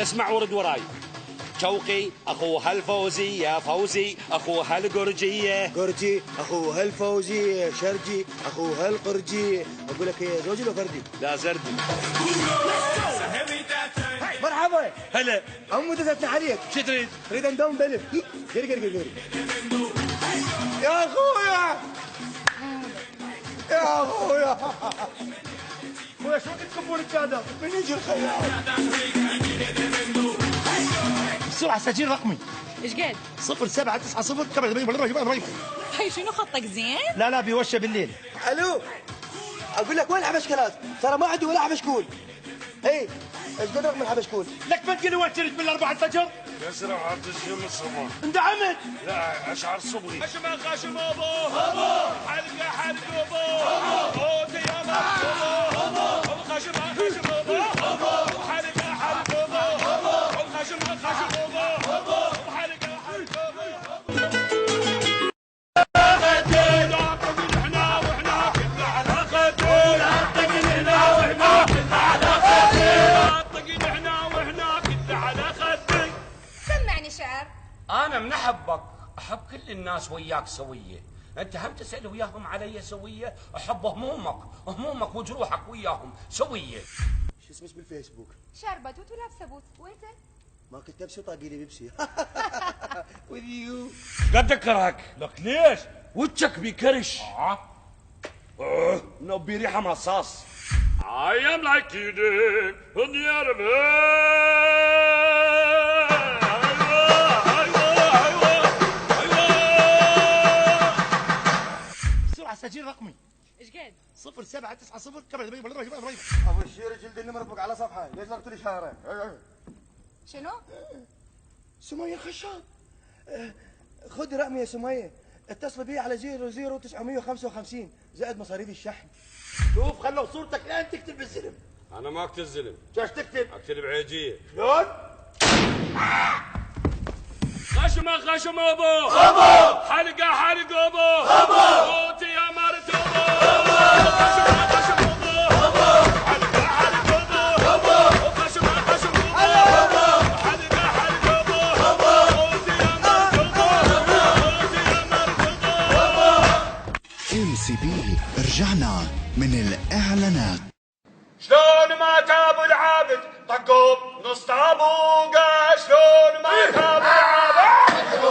اسمع ورد وراي. شوقي اخوها الفوزي، فوزي اخوها القرجيه، قرجي اخوها الفوزي، شرجي اخوها القرجي. اقول لك يا زوجي لو فردي؟ لا زردي. مرحبا. هلا. عمو دزتنا عليك. شو تريد؟ تريد ندوم بلف. قري. يا اخويا يا اخويا خويا شو تكبون الجادة؟ من يجي الخيال؟ بسرعة سجل رقمي. ايش قد؟ 0790 هاي شنو خطك زين؟ لا بيوشى بالليل. الو اقول لك وين الحبشكلات؟ ترى ما عندي ولا حبشكول. اي ايش قد رقم الحبشكول؟ لك ما تقول وين تريد بالاربعة الفجر؟ يزرع عبد الشيم الصبح. اندعمت. لا اشعر صبغي. خشم ابو حلقه ابو اوتي يا ابو خشم ابو حلقه ابو خشم ابو حلقه أنا من أحبك أحب كل الناس وياك سوية. أنت هم تسأل وياهم علي سوية. أحب همومك وجروحك وياهم سوية. شو اسمك بالفيسبوك؟ شربت ولابسه بوت. وانت؟ ما كنت ابسي وطاقي لي بيبسي. with you. قد اكرهك. لك ليش؟ وجهك بيكرش. نبي ريحه مصاص. I am like you did on the other بسرعة سجل رقمي. ايش قد؟ 0790 ابو الشير جلد النمر على صفحة. ليش ضربت لي شهرين؟ شنو؟ سمية خشاب. خذي رقمي يا سمية. اتصل بي على 00955 زائد مصاريف الشحن. شوف خلوا صورتك الان تكتب بالزلم. انا ما اكتب زلم. ايش تكتب؟ اكتب عيجيه. شلون؟ خشم ابو حلقه ابو اوتي يا مرت ابو خشم ابو حلقه ابو خشم ابو حلقه ابو اوتي يا مرت MCB رجعنا من الإعلانات. شلون ما تاب العابد طقوب نص طابوقه. شلون ما تاب العابد